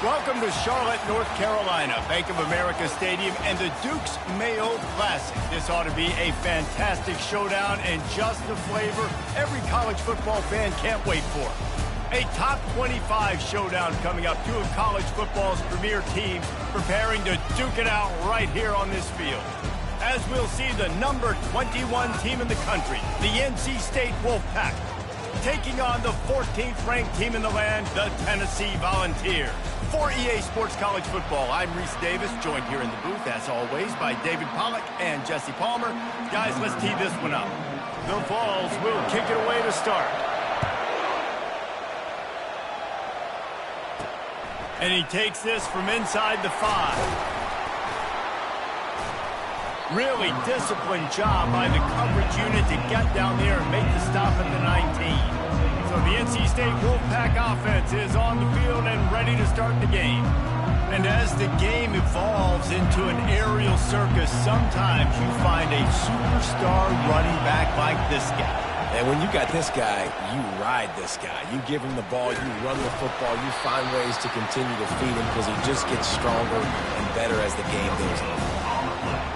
Welcome to Charlotte, North Carolina, Bank of America Stadium, and the Duke's Mayo Classic. This ought to be a fantastic showdown and just the flavor every college football fan can't wait for. A top 25 showdown coming up. Two of college football's premier teams preparing to duke it out right here on this field. As we'll see the number 21 team in the country, the NC State Wolfpack, taking on the 14th ranked team in the land, the Tennessee Volunteers. For EA Sports College Football, I'm Reese Davis, joined here in the booth, as always, by David Pollack and Jesse Palmer. Guys, let's tee this one up. The Vols will kick it away to start. And he takes this from inside the 5. Really disciplined job by the coverage unit to get down there and make the stop at the 19. So the NC State Wolfpack offense is on the field and ready to start the game. And as the game evolves into an aerial circus, sometimes you find a superstar running back like this guy. And when you got this guy, you ride this guy. You give him the ball, you run the football, you find ways to continue to feed him because he just gets stronger and better as the game goes on.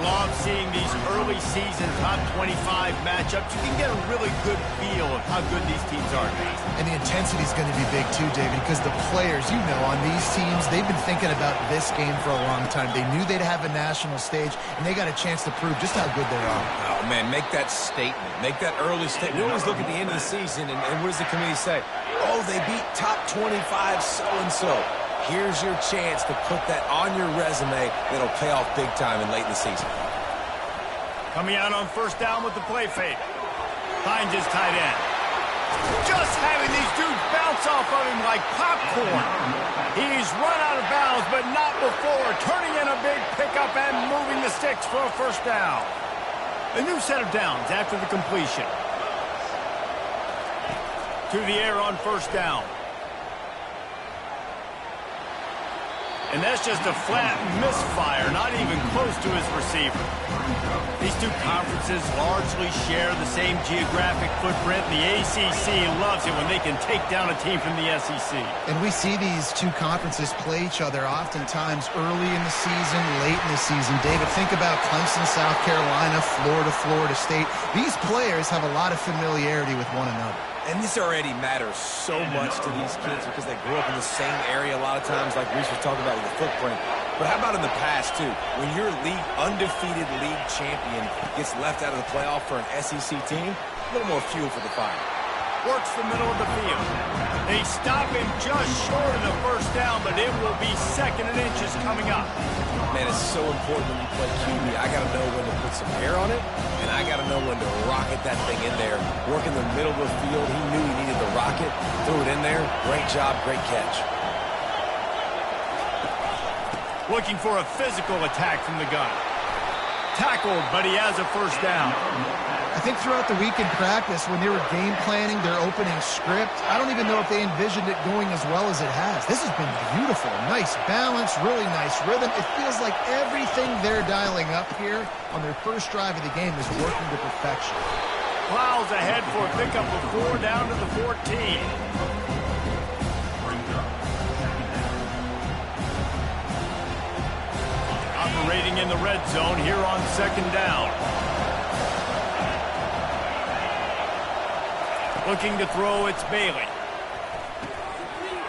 Love seeing these early season top 25 matchups. You can get a really good feel of how good these teams are, guys. And the intensity is going to be big too, David, because the players, you know, on these teams, they've been thinking about this game for a long time. They knew they'd have a national stage, and they got a chance to prove just how good they are. Oh, man, make that statement. Make that early statement. We always look at the end of the season, and what does the committee say? Oh, they beat top 25 so-and-so. Here's your chance to put that on your resume that'll pay off big time and late in the season. Coming out on first down with the play fake. Finds his tight end. Just having these dudes bounce off of him like popcorn. He's run out of bounds, but not before. Turning in a big pickup and moving the sticks for a first down. A new set of downs after the completion. To the air on first down. And that's just a flat misfire, not even close to his receiver. These two conferences largely share the same geographic footprint. The ACC loves it when they can take down a team from the SEC. And we see these two conferences play each other oftentimes early in the season, late in the season. David, think about Clemson, South Carolina, Florida State. These players have a lot of familiarity with one another. And this already matters so much to these kids because they grew up in the same area a lot of times, like Reese was talking about with the footprint. But how about in the past, too? When your undefeated league champion gets left out of the playoff for an SEC team, a little more fuel for the fire. Works the middle of the field. They stop him just short of the first down, but it will be second and inches coming up. Man, it's so important when you play QB. I got to know when to put some air on it, and I got to know when to rocket that thing in there. Work in the middle of the field. He knew he needed the rocket. Threw it in there. Great job, great catch. Looking for a physical attack from the gun. Tackled, but he has a first down. I think throughout the week in practice, when they were game planning their opening script, I don't even know if they envisioned it going as well as it has. This has been beautiful. Nice balance, really nice rhythm. It feels like everything they're dialing up here on their first drive of the game is working to perfection. Plows ahead for a pickup of 4 down to the 14. Operating in the red zone here on second down. Looking to throw, it's Bailey.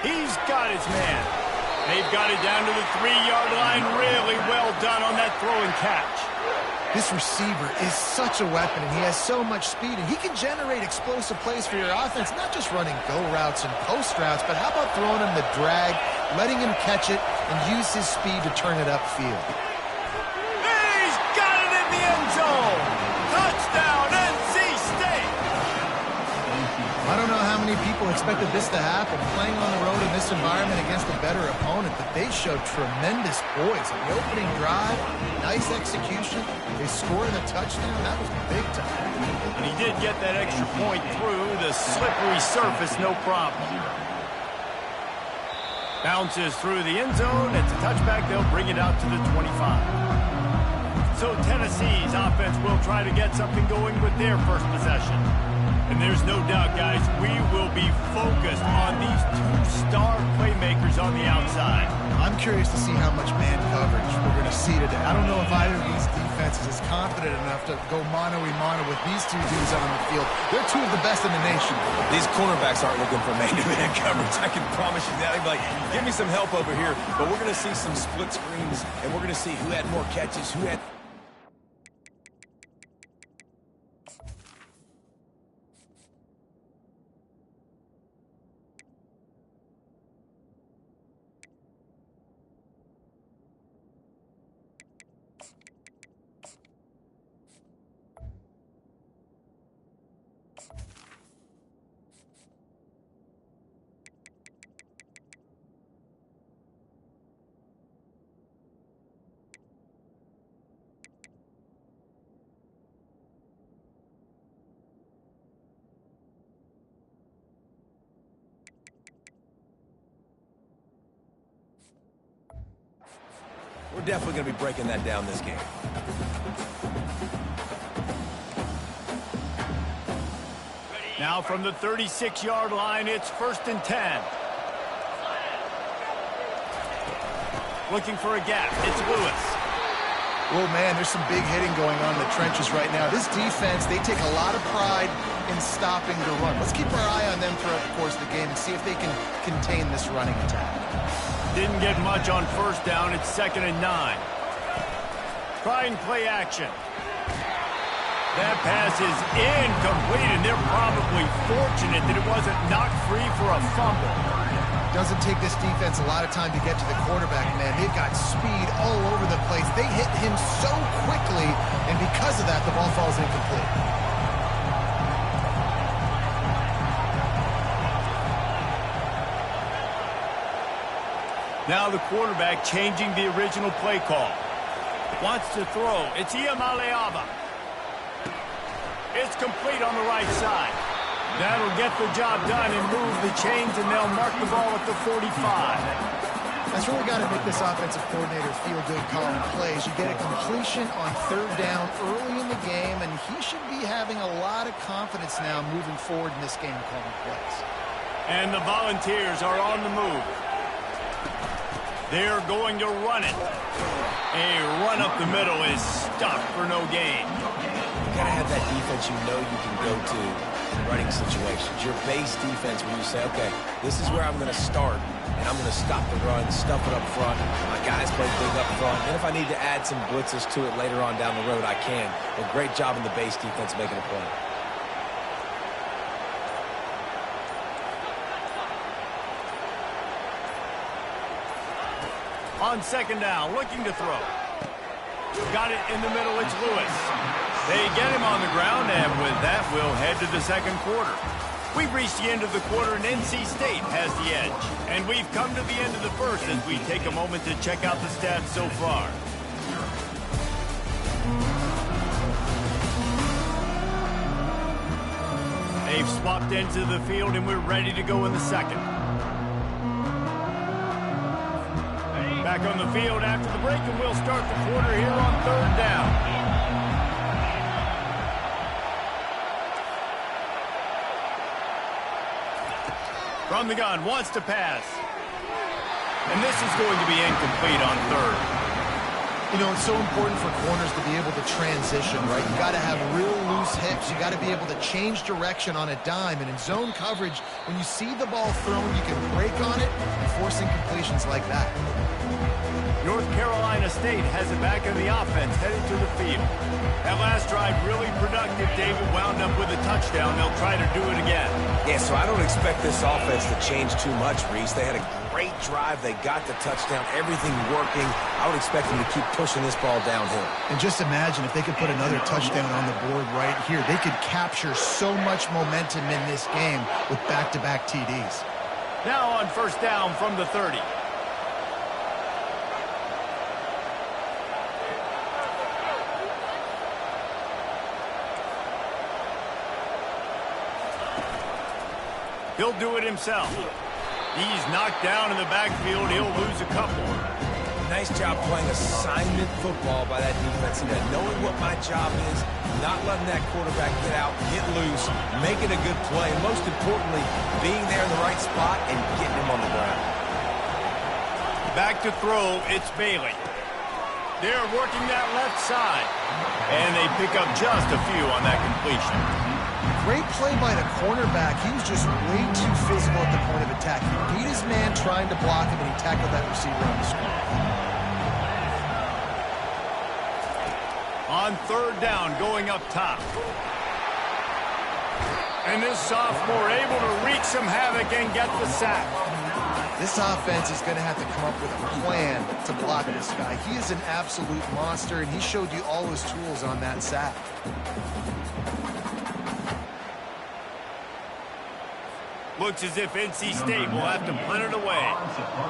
He's got his man. They've got it down to the 3-yard line. Really well done on that throw and catch. This receiver is such a weapon, and he has so much speed, and he can generate explosive plays for your offense, not just running go routes and post routes, but how about throwing him the drag, letting him catch it, and use his speed to turn it upfield. He's got it in the end zone. Touchdown, NC State. I don't know how many people expected this to happen, playing on the road in this environment against a better opponent, but they showed tremendous poise. On the opening drive, nice execution. They scored a touchdown. That was big time. And he did get that extra point through the slippery surface, no problem. Bounces through the end zone. It's a touchback. They'll bring it out to the 25. So Tennessee's offense will try to get something going with their first possession. And there's no doubt, guys, we will be focused on these two star playmakers on the outside. I'm curious to see how much man coverage we're going to see today. I don't know if either of these defenses is confident enough to go mano-a-mano with these two dudes out on the field. They're two of the best in the nation. These cornerbacks aren't looking for man-to-man coverage. I can promise you that. They'd be like, give me some help over here. But we're going to see some split screens, and we're going to see who had more catches, who had... We're definitely going to be breaking that down this game. Now from the 36-yard line, it's 1st and 10. Looking for a gap. It's Lewis. Oh, man, there's some big hitting going on in the trenches right now. This defense, they take a lot of pride in stopping the run. Let's keep our eye on them throughout the course of the game and see if they can contain this running attack. Didn't get much on 1st down. It's 2nd and 9. Try and play action. That pass is incomplete, and they're probably fortunate that it wasn't knocked free for a fumble. Doesn't take this defense a lot of time to get to the quarterback, man. They've got speed all over the place. They hit him so quickly, and because of that, the ball falls incomplete. Now the quarterback changing the original play call. Wants to throw. It's Iamaleava. It's complete on the right side. That'll get the job done and move the chains, and they'll mark the ball at the 45. That's where we got to make this offensive coordinator feel good calling plays. You get a completion on 3rd down early in the game, and he should be having a lot of confidence now moving forward in this game calling plays. And the Volunteers are on the move. They're going to run it. A run up the middle is stopped for no gain. You got to have that defense you know you can go to in running situations. Your base defense when you say, okay, this is where I'm going to start, and I'm going to stop the run, stuff it up front. My guys play big up front. And if I need to add some blitzes to it later on down the road, I can. But great job in the base defense making a play. On 2nd down, looking to throw. Got it in the middle, it's Lewis. They get him on the ground, and with that, we'll head to the 2nd quarter. We've reached the end of the quarter, and NC State has the edge. And we've come to the end of the 1st as we take a moment to check out the stats so far. They've swapped ends of the field, and we're ready to go in the 2nd. Back on the field after the break, and we'll start the quarter here on 3rd down. From the gun, wants to pass. And this is going to be incomplete on 3rd. You know, it's so important for corners to be able to transition, right? You got to have real loose hips. You got to be able to change direction on a dime. And in zone coverage, when you see the ball thrown, you can break on it and force incompletions like that. North Carolina State has it back in the offense, headed to the field. That last drive really productive. David wound up with a touchdown. They'll try to do it again. Yeah, so I don't expect this offense to change too much, Reese. They had a great drive. They got the touchdown. Everything working. I would expect them to keep pushing this ball downhill. And just imagine if they could put another touchdown on the board right here. They could capture so much momentum in this game with back-to-back TDs. Now on 1st down from the 30. He'll do it himself. He's knocked down in the backfield. He'll lose a couple. Nice job playing assignment football by that defense. Knowing what my job is, not letting that quarterback get out, get loose, making a good play, and most importantly, being there in the right spot and getting him on the ground. Back to throw, it's Bailey. They're working that left side. And they pick up just a few on that completion. Great play by the cornerback. He was just way too physical at the point of attack. He beat his man trying to block him, and he tackled that receiver on the screen. On third down, going up top. And this sophomore able to wreak some havoc and get the sack. This offense is going to have to come up with a plan to block this guy. He is an absolute monster, and he showed you all his tools on that sack. Looks as if NC State will have to punt it away.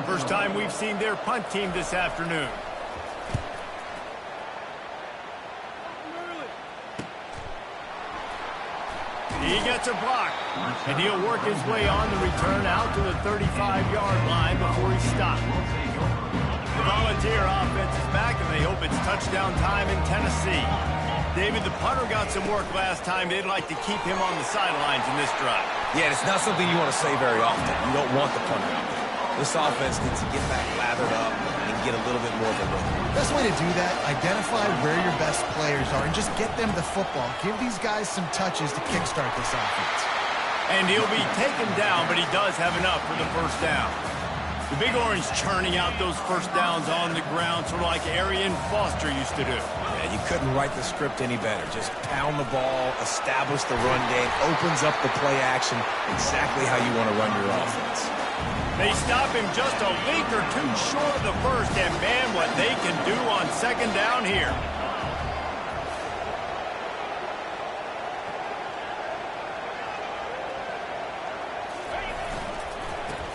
First time we've seen their punt team this afternoon. He gets a block, and he'll work his way on the return out to the 35-yard line before he's stopped. The Volunteer offense is back, and they hope it's touchdown time in Tennessee. David, the punter got some work last time. They'd like to keep him on the sidelines in this drive. Yeah, it's not something you want to say very often. You don't want the punter out there. This offense needs to get back lathered up and get a little bit more of a rhythm. Best way to do that, identify where your best players are and just get them the football. Give these guys some touches to kickstart this offense. And he'll be taken down, but he does have enough for the first down. The Big Orange churning out those first downs on the ground, sort of like Arian Foster used to do. Yeah, you couldn't write the script any better. Just pound the ball, establish the run game, opens up the play action, exactly how you want to run your offense. They stop him just a leak or two short of the first, and man, what they can do on second down here.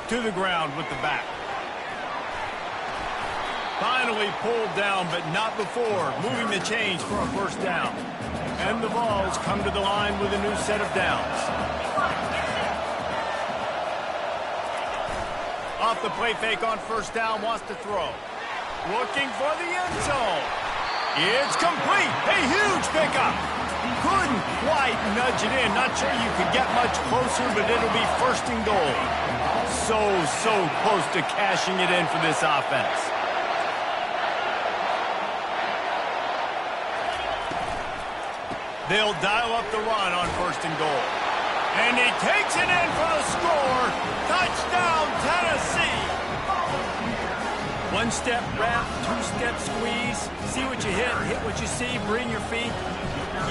To the ground with the back. Finally pulled down, but not before moving the chains for a first down. And the Vols come to the line with a new set of downs. Off the play fake on first down, wants to throw. Looking for the end zone. It's complete. A huge pickup. Couldn't quite nudge it in. Not sure you could get much closer, but it'll be first and goal. So close to cashing it in for this offense. They'll dial up the run on first and goal. And he takes it in for the score. Touchdown, Tennessee. One-step wrap, two-step squeeze. See what you hit what you see, bring your feet.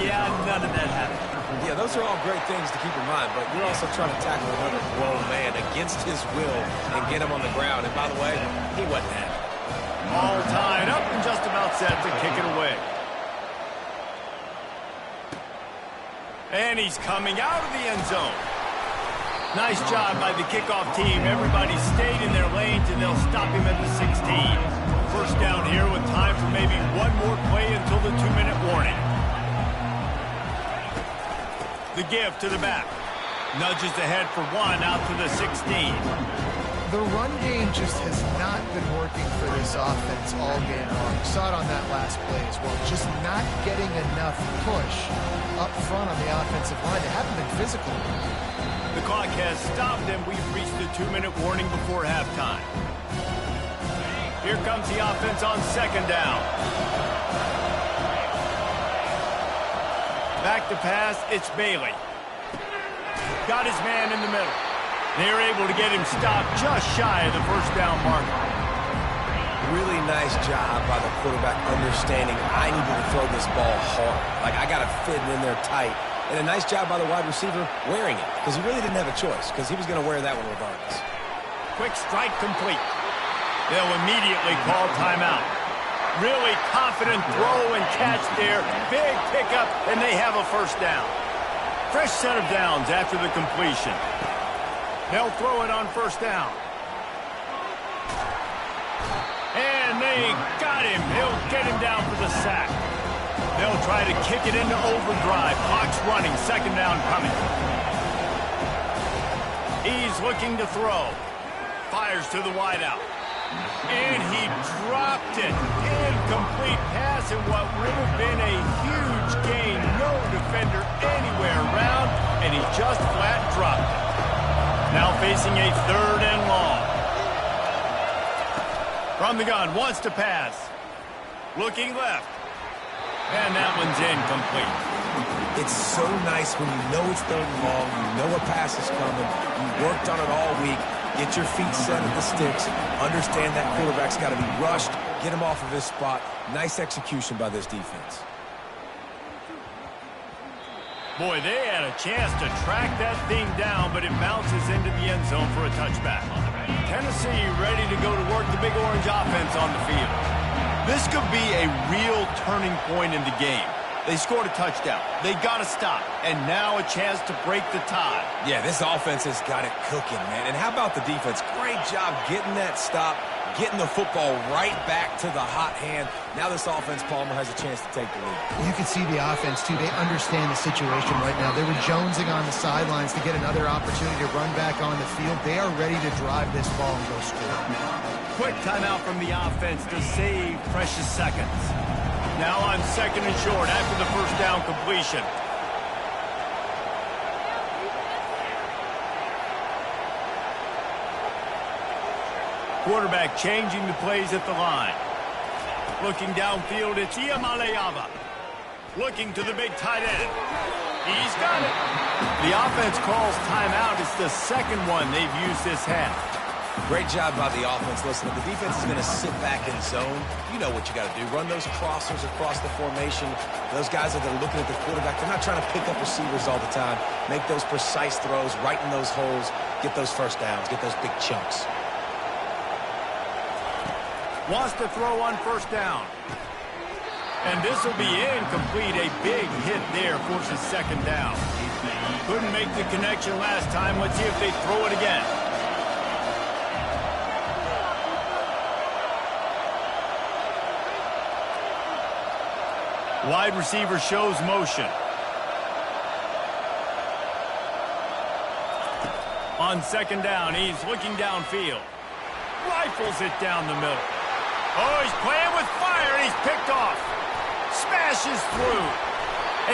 Yeah, none of that happened. Yeah, those are all great things to keep in mind, but you're also trying to tackle another grown man against his will and get him on the ground. And by the way, he wasn't happy. All tied up and just about set to kick it away. And he's coming out of the end zone. Nice job by the kickoff team. Everybody stayed in their lanes, and they'll stop him at the 16. First down here with time for maybe one more play until the 2-minute warning. The give to the back. Nudges ahead for one out to the 16. The run game just has not been working for this offense all game long. We saw it on that last play as well. Just not getting enough push up front on the offensive line. They haven't been physical. The clock has stopped, and we've reached the 2-minute warning before halftime. Here comes the offense on second down. Back to pass, it's Bailey. Got his man in the middle. They're able to get him stopped just shy of the first down marker. Really nice job by the quarterback understanding I needed to throw this ball hard. Like, I got to fit it in there tight. And a nice job by the wide receiver wearing it, because he really didn't have a choice, because he was going to wear that one regardless. Quick strike complete. They'll immediately call timeout. Really confident throw and catch there. Big pickup, and they have a first down. Fresh set of downs after the completion. They'll throw it on first down. And they got him. He'll get him down for the sack. They'll try to kick it into overdrive. Clock's running. Second down coming. He's looking to throw. Fires to the wideout. And he dropped it. Incomplete pass in what would have been a huge gain. No defender anywhere around, and he just flat dropped it. Now facing a 3rd and long. From the gun, wants to pass. Looking left. And that one's incomplete. It's so nice when you know it's 3rd and long, you know a pass is coming, you worked on it all week, get your feet set at the sticks, understand that quarterback's got to be rushed, get him off of his spot. Nice execution by this defense. Boy, they had a chance to track that thing down, but it bounces into the end zone for a touchback. Tennessee ready to go to work the Big Orange offense on the field. This could be a real turning point in the game. They scored a touchdown. They got to stop. And now a chance to break the tie. Yeah, this offense has got it cooking, man. And how about the defense? Great job getting that stop, getting the football right back to the hot hand. Now this offense, Palmer, has a chance to take the lead. You can see the offense, too. They understand the situation right now. They were jonesing on the sidelines to get another opportunity to run back on the field. They are ready to drive this ball and go score. Quick timeout from the offense to save precious seconds. Now on 2nd and short after the first down completion. Quarterback changing the plays at the line. Looking downfield, it's Iamaleava. Looking to the big tight end. He's got it. The offense calls timeout. It's the 2nd one they've used this half. Great job by the offense. Listen, if the defense is going to sit back in zone, you know what you got to do. Run those crossers across the formation. Those guys that are looking at the quarterback, they're not trying to pick up receivers all the time. Make those precise throws, right in those holes, get those first downs, get those big chunks. Wants to throw on 1st down. And this will be incomplete. A big hit there forces 2nd down. Couldn't make the connection last time. Let's see if they throw it again. Wide receiver shows motion. On 2nd down, he's looking downfield. Rifles it down the middle. Oh, he's playing with fire, and he's picked off. Smashes through.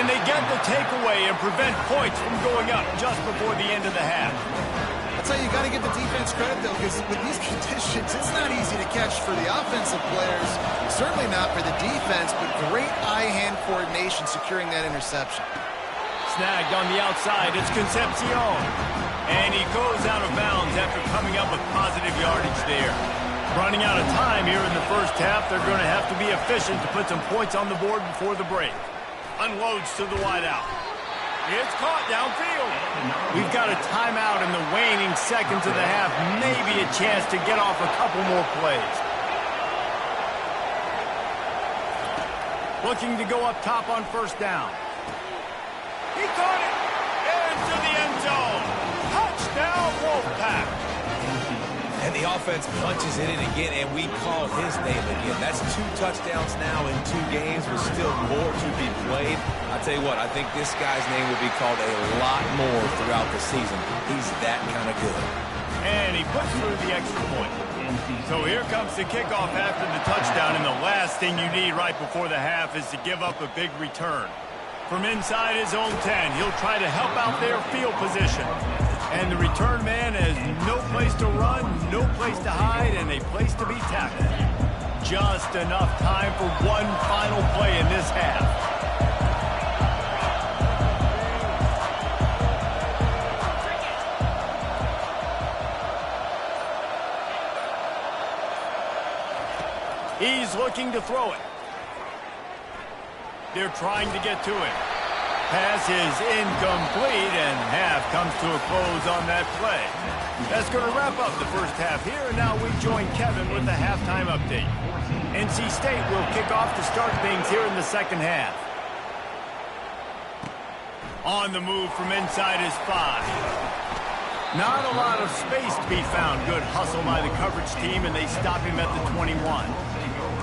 And they get the takeaway and prevent points from going up just before the end of the half. I'll tell you, you got to give the defense credit, though, because with these conditions, it's not easy to catch for the offensive players. Certainly not for the defense, but great eye-hand coordination securing that interception. Snagged on the outside, it's Concepcion. And he goes out of bounds after coming up with positive yardage there. Running out of time here in the first half, they're going to have to be efficient to put some points on the board before the break. Unloads to the wideout. It's caught downfield. We've got a timeout in the waning seconds of the half. Maybe a chance to get off a couple more plays. Looking to go up top on 1st down. He caught it. Into the end zone. Touchdown, Wolfpack. And the offense punches it in again, and we call his name again. That's 2 touchdowns now in 2 games with still more to be played. I tell you what, I think this guy's name will be called a lot more throughout the season. He's that kind of good. And he puts through the extra point. So here comes the kickoff after the touchdown, and the last thing you need right before the half is to give up a big return. From inside his own 10, he'll try to help out their field position. And the return man has no place to run, no place to hide, and a place to be tackled. Just enough time for one final play in this half. He's looking to throw it. They're trying to get to it. Pass is incomplete, and half comes to a close on that play. That's going to wrap up the first half here, and now we join Kevin with the halftime update. NC State will kick off to start things here in the 2nd half. On the move from inside his 5. Not a lot of space to be found. Good hustle by the coverage team, and they stop him at the 21.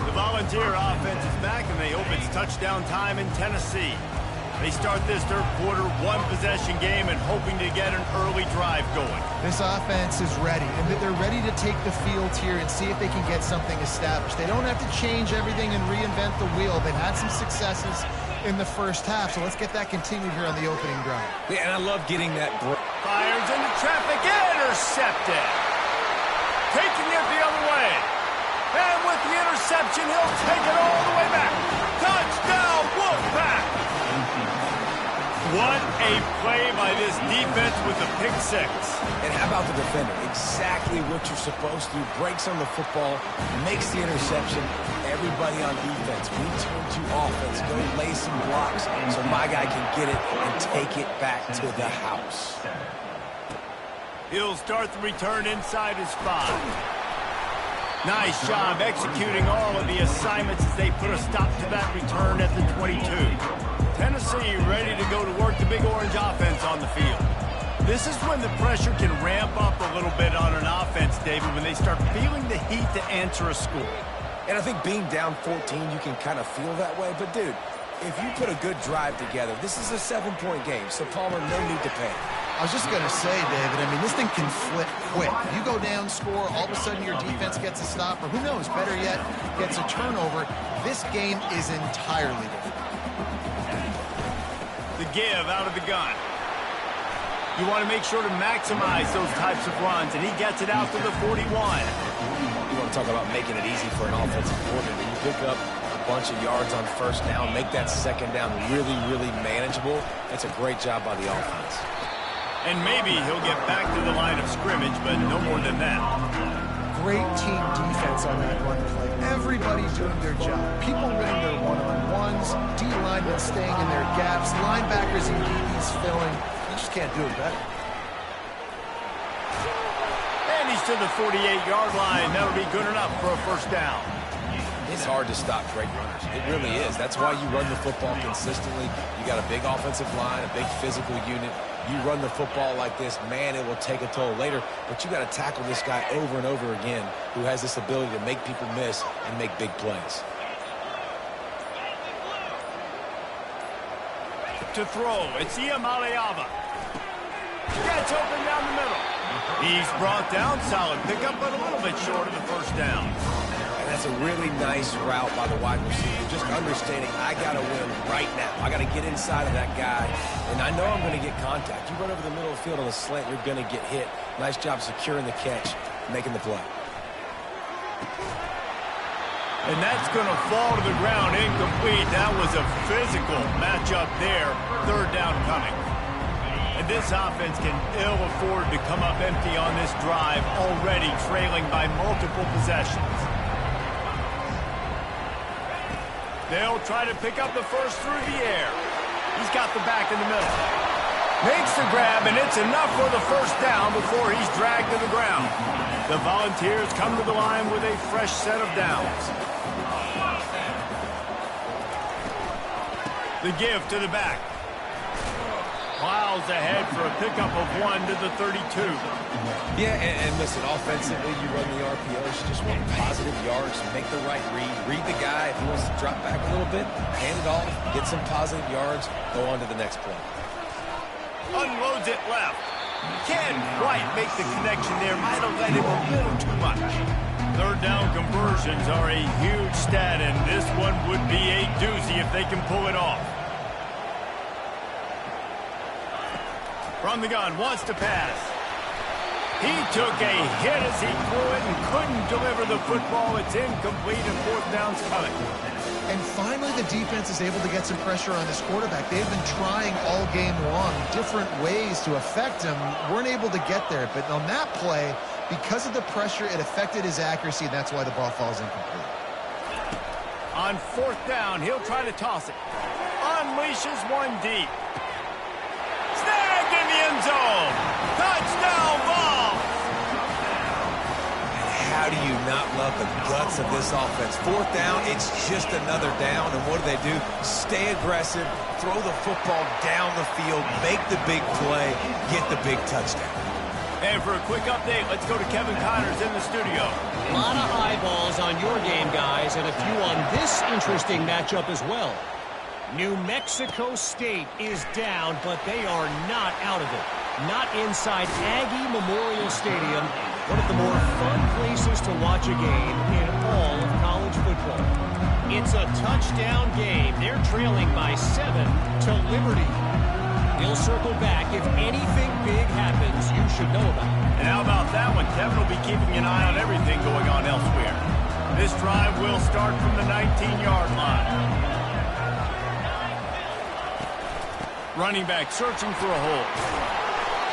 The Volunteer offense is back, and they hope it's touchdown time in Tennessee. They start this third quarter one-possession game and hoping to get an early drive going. This offense is ready, and they're ready to take the field here and see if they can get something established. They don't have to change everything and reinvent the wheel. They've had some successes in the first half, so let's get that continued here on the opening drive. Yeah, and I love getting that. Fires into traffic, intercepted. Taking it the other way. And with the interception, he'll take it all the way back. Touchdown, Wolfpack! What a play by this defense with the pick six. And how about the defender? Exactly what you're supposed to do. Breaks on the football, makes the interception. Everybody on defense, return to offense. Go lay some blocks so my guy can get it and take it back to the house. He'll start the return inside his 5. Nice job executing all of the assignments as they put a stop to that return at the 22. Tennessee ready to go to work the Big Orange offense on the field. This is when the pressure can ramp up a little bit on an offense, David, when they start feeling the heat to answer a score. And I think being down 14, you can kind of feel that way. But, dude, if you put a good drive together, this is a 7-point game. So, Palmer, no need to panic. I was just going to say, David, I mean, this thing can flip quick. You go down, score, all of a sudden your defense gets a stop, or who knows, better yet, gets a turnover. This game is entirely different. The give out of the gun. You want to make sure to maximize those types of runs, and he gets it out to the 41. You want to talk about making it easy for an offensive coordinator. You pick up a bunch of yards on first down, make that second down really, really manageable. That's a great job by the offense. And maybe he'll get back to the line of scrimmage, but no more than that. Great team defense on that run play. Everybody doing their job. People winning their one-on-ones, D-linemen staying in their gaps, linebackers and DBs filling. You just can't do it better. And he's to the 48-yard line. That'll be good enough for a first down. It's hard to stop great runners. It really is. That's why you run the football consistently. You got a big offensive line, a big physical unit. You run the football like this, man, it will take a toll later. But you got to tackle this guy over and over again who has this ability to make people miss and make big plays. To throw, it's Iamaleava. Gets open down the middle. He's brought down, solid pickup, but a little bit short of the first down. And that's a really nice route by the wide receiver. Just understanding I got to win right now. I got to get inside of that guy, and I know I'm going to get contact. You run over the middle of the field on a slant, you're going to get hit. Nice job securing the catch, making the play. And that's going to fall to the ground incomplete. That was a physical matchup there. Third down coming. And this offense can ill afford to come up empty on this drive, already trailing by multiple possessions. They'll try to pick up the first through the air. He's got the back in the middle. Makes the grab, and it's enough for the first down before he's dragged to the ground. The Volunteers come to the line with a fresh set of downs. The give to the back. Plows ahead for a pickup of 1 to the 32. Yeah, and listen, offensively, you run the RPOs. You just want positive yards, make the right read. Read the guy. If he wants to drop back a little bit, hand it off, get some positive yards, go on to the next play. Unloads it left. Can't quite make the connection there. Might have let him a little too much. Third down conversions are a huge stat, and this one would be a doozy if they can pull it off. From the gun, wants to pass. He took a hit as he threw it and couldn't deliver the football. It's incomplete and fourth down's coming. And finally, the defense is able to get some pressure on this quarterback. They've been trying all game long different ways to affect him. Weren't able to get there. But on that play, because of the pressure, it affected his accuracy, and that's why the ball falls incomplete. On fourth down, he'll try to toss it. Unleashes one deep. Snagged in the end zone. Touchdown ball. How do you not love the guts of this offense? Fourth down, it's just another down. And what do? Stay aggressive, throw the football down the field, make the big play, get the big touchdown. And for a quick update, let's go to Kevin Connors in the studio. A lot of eyeballs on your game, guys, and a few on this interesting matchup as well. New Mexico State is down, but they are not out of it. Not inside Aggie Memorial Stadium, one of the more fun places to watch a game in all of college football. It's a touchdown game. They're trailing by 7 to Liberty. He'll circle back if anything big happens you should know about. And how about that one? Kevin will be keeping an eye on everything going on elsewhere. This drive will start from the 19-yard line. Running back searching for a hole.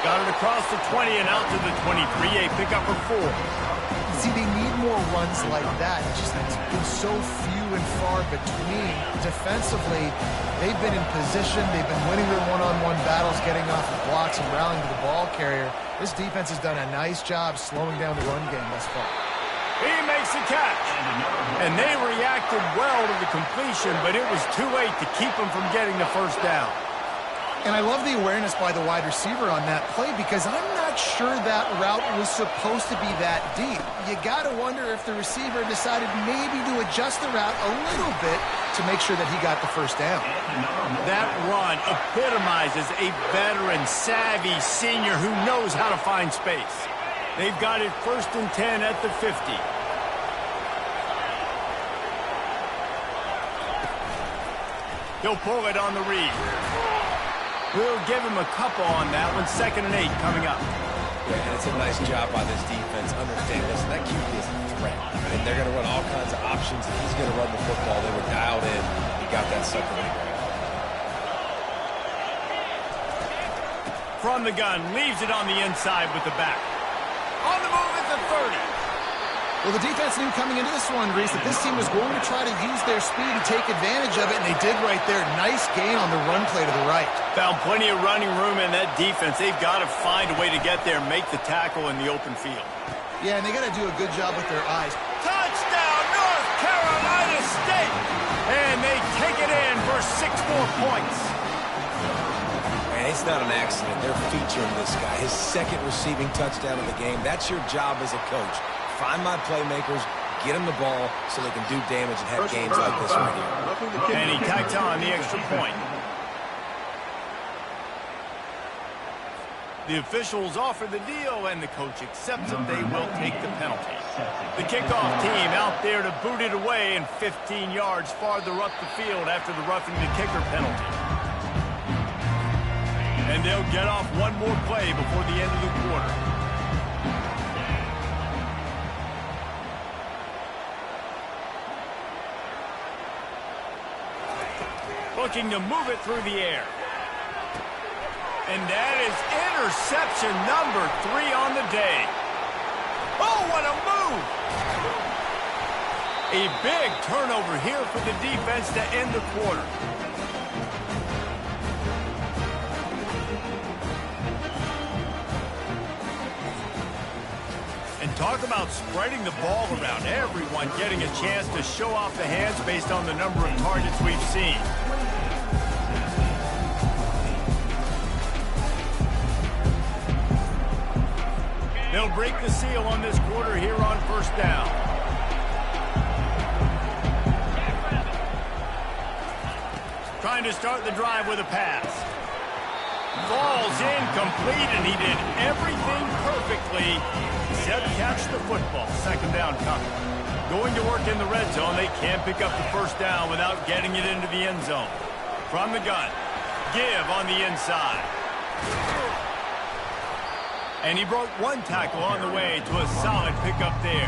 Got it across the 20 and out to the 23. A pickup for 4. See, they need more runs like that. It's just it's been so few and far between. Defensively, they've been in position. They've been winning their one-on-one battles, getting off the blocks and rallying to the ball carrier. This defense has done a nice job slowing down the run game thus far. He makes a catch. And they reacted well to the completion, but it was too late to keep them from getting the first down. And I love the awareness by the wide receiver on that play because I'm not sure that route was supposed to be that deep. You got to wonder if the receiver decided maybe to adjust the route a little bit to make sure that he got the first down. That run epitomizes a veteran, savvy senior who knows how to find space. They've got it 1st and 10 at the 50. He'll pull it on the read. We'll give him a couple on that one. 2nd and 8 coming up. Yeah, and it's a nice job by this defense. Understand this. That QB is a threat. And they're going to run all kinds of options. If he's going to run the football, they were dialed in. He got that sucker in the ground. From the gun, leaves it on the inside with the back. On the move at the 30. Well, the defense knew coming into this one, Reese, that this team was going to try to use their speed and take advantage of it, and they did right there. Nice gain on the run play to the right. Found plenty of running room in that defense. They've got to find a way to get there and make the tackle in the open field. Yeah, and they got to do a good job with their eyes. Touchdown, North Carolina State! And they take it in for 6 more points. And it's not an accident. They're featuring this guy. His 2nd receiving touchdown of the game. That's your job as a coach. Find my playmakers, get them the ball so they can do damage and have games like this right here. And he tacks on the extra point. The officials offer the deal, and the coach accepts it. They will take the penalty. The kickoff team out there to boot it away and 15 yards farther up the field after the roughing the kicker penalty. And they'll get off one more play before the end of the quarter. Looking to move it through the air. And that is interception number 3 on the day. Oh, what a move! A big turnover here for the defense to end the quarter. And talk about spreading the ball around. Everyone getting a chance to show off the hands based on the number of targets we've seen. They'll break the seal on this quarter here on 1st down. Trying to start the drive with a pass. Falls incomplete, and he did everything perfectly except catch the football. 2nd down coming. Going to work in the red zone. They can't pick up the 1st down without getting it into the end zone. From the gun. Give on the inside. And he broke one tackle on the way to a solid pickup there.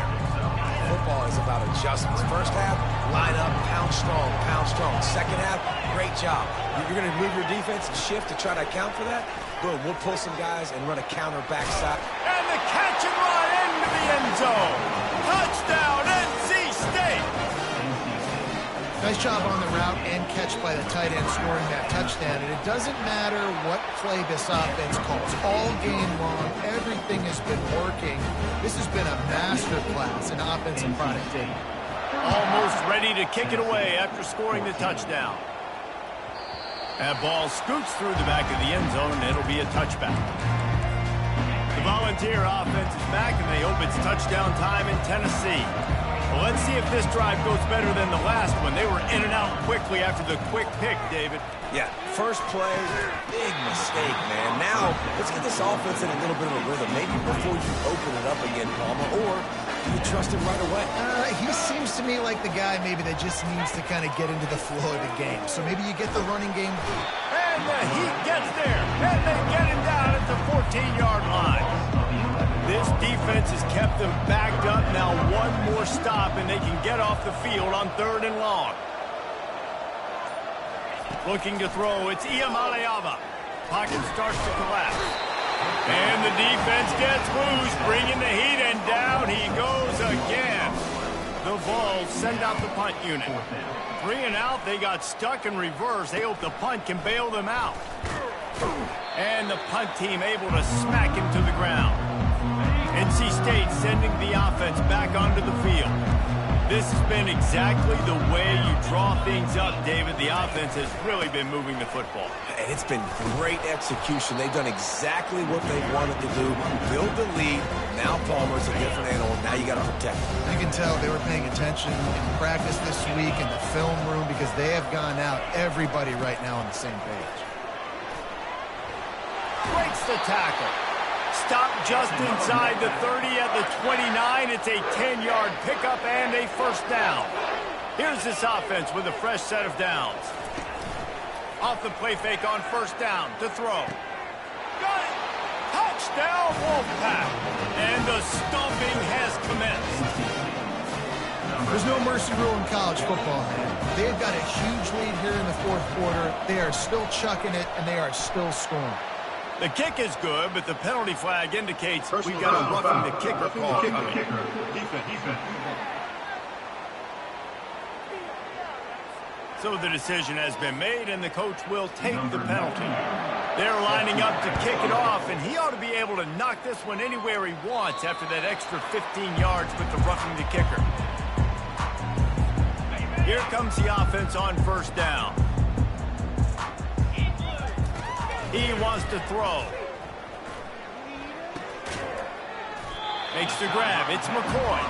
Football is about adjustments. 1st half, line up, pound strong, pound strong. 2nd half, great job. You're going to move your defense and shift to try to account for that? Boom, we'll pull some guys and run a counter backside. And the catch and run into the end zone. Touchdown, NC State! Nice job on the route and catch by the tight end scoring that touchdown. And it doesn't matter what play this offense calls. All game long, everything has been working. This has been a masterclass in offensive productivity. Almost ready to kick it away after scoring the touchdown. That ball scoots through the back of the end zone, and it'll be a touchback. The Volunteer offense is back, and they hope it's touchdown time in Tennessee. Well, let's see if this drive goes better than the last one. They were in and out quickly after the quick pick, David. Yeah, first play, big mistake, man. Now, let's get this offense in a little bit of a rhythm. Maybe before you open it up again, Palmer, or do you trust him right away? He seems to me like the guy maybe that just needs to kind of get into the flow of the game. So maybe you get the running game. And the Heat gets there, and they get him down at the 14-yard line. This defense has kept them backed up. Now one more stop, and they can get off the field on 3rd and long. Looking to throw, it's Iamaleava. Pocket starts to collapse. And the defense gets loose, bringing the Heat, and down he goes again. The Vols send out the punt unit. 3 and out, they got stuck in reverse. They hope the punt can bail them out. And the punt team able to smack him to the ground. NC State sending the offense back onto the field. This has been exactly the way you draw things up, David. The offense has really been moving the football. And it's been great execution. They've done exactly what they wanted to do. Build the lead. Now Palmer's a different animal. Now you got to protect him. You can tell they were paying attention in practice this week in the film room because they have gone out, everybody right now on the same page. Breaks the tackle. Stop just inside the 30 at the 29. It's a 10-yard pickup and a first down. Here's this offense with a fresh set of downs. Off the play fake on first down to throw. Got it! Touchdown, Wolfpack! And the stomping has commenced. There's no mercy rule in college football, man. They've got a huge lead here in the 4th quarter. They are still chucking it, and they are still scoring. The kick is good, but the penalty flag indicates we've got a roughing the kicker call coming. So the decision has been made, and the coach will take the penalty. They're lining up to kick it off, and he ought to be able to knock this one anywhere he wants after that extra 15 yards with the roughing the kicker. Here comes the offense on first down. He wants to throw. Makes the grab. It's McCoy.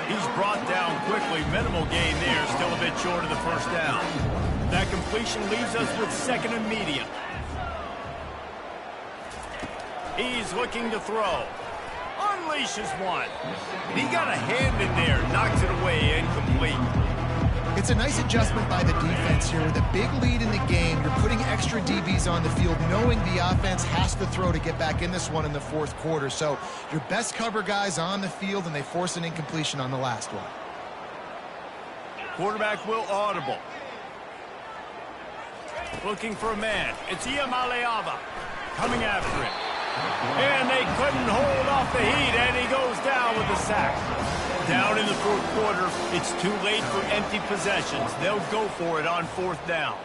He's brought down quickly. Minimal gain there. Still a bit short of the first down. That completion leaves us with 2nd and medium. He's looking to throw. Unleashes one. And he got a hand in there. Knocks it away. Incomplete. It's a nice adjustment by the defense here. With a big lead in the game, you're putting extra DBs on the field, knowing the offense has to throw to get back in this one in the 4th quarter. So your best cover guys on the field, and they force an incompletion on the last one. Quarterback will audible. Looking for a man. It's Iamaleava coming after him. And they couldn't hold off the Heat, and he goes down with a sack. Down in the 4th quarter, it's too late for empty possessions. They'll go for it on 4th down.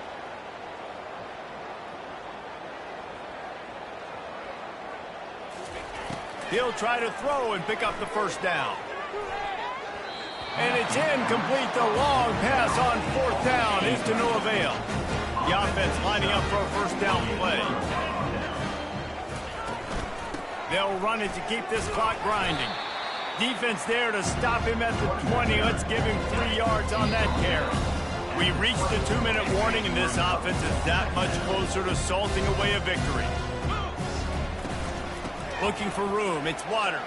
He'll try to throw and pick up the first down. And it's incomplete. The long pass on 4th down is to no avail. The offense lining up for a first down play. They'll run it to keep this clock grinding. Defense there to stop him at the 20. Let's give him 3 yards on that carry. We reached the 2-minute warning, and this offense is that much closer to salting away a victory. Looking for room. It's Waters.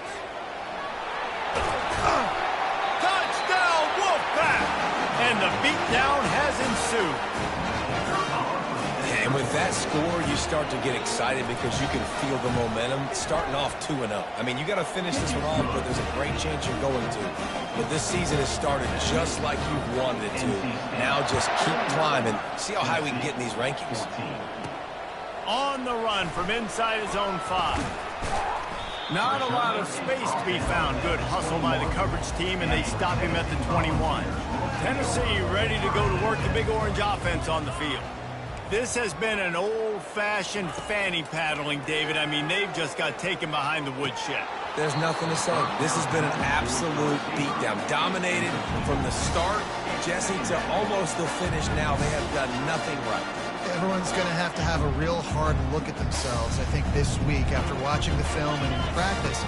Touchdown, Wolfpack! And the beatdown has ensued. And with that score, you start to get excited because you can feel the momentum starting off 2-0. I mean, you got to finish this one off, but there's a great chance you're going to. But this season has started just like you've wanted it to. Now just keep climbing. See how high we can get in these rankings. On the run from inside his own 5. Not a lot of space to be found. Good hustle by the coverage team, and they stop him at the 21. Tennessee ready to go to work the Big Orange offense on the field. This has been an old-fashioned fanny paddling, David. I mean, they've just got taken behind the woodshed. There's nothing to say. This has been an absolute beatdown. Dominated from the start, Jesse, to almost the finish now. They have done nothing right. Everyone's going to have a real hard look at themselves, I think, this week after watching the film and in practice.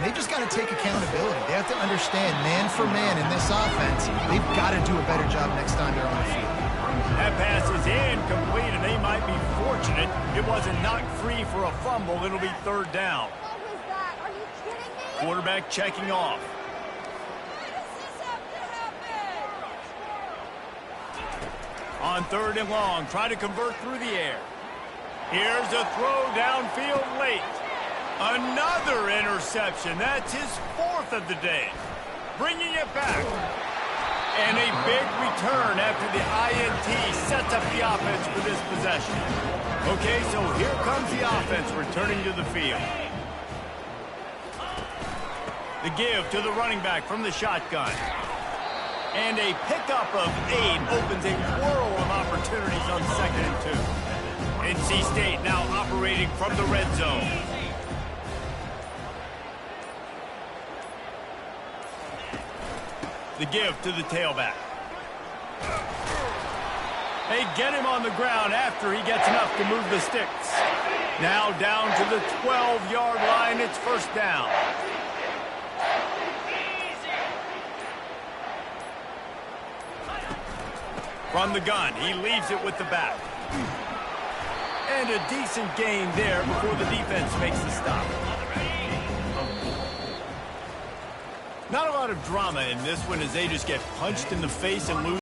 and they just got to take accountability. They have to understand, man for man in this offense, they've got to do a better job next time they're on the field. That pass is incomplete, and they might be fortunate it wasn't knocked free for a fumble. It'll be third down. What was that? Are you kidding me? Quarterback checking off. On third and long, trying to convert through the air. Here's a throw downfield late. Another interception. That's his fourth of the day. Bringing it back. And a big return after the INT sets up the offense for this possession. Okay, so here comes the offense returning to the field. The give to the running back from the shotgun. And a pickup of 8 opens a whirl of opportunities on 2nd and 2. NC State now operating from the red zone. The give to the tailback. They get him on the ground after he gets enough to move the sticks. Now down to the 12-yard line. It's first down. From the gun, he leaves it with the back. And a decent gain there before the defense makes the stop. Not a lot of drama in this one as they just get punched in the face and lose.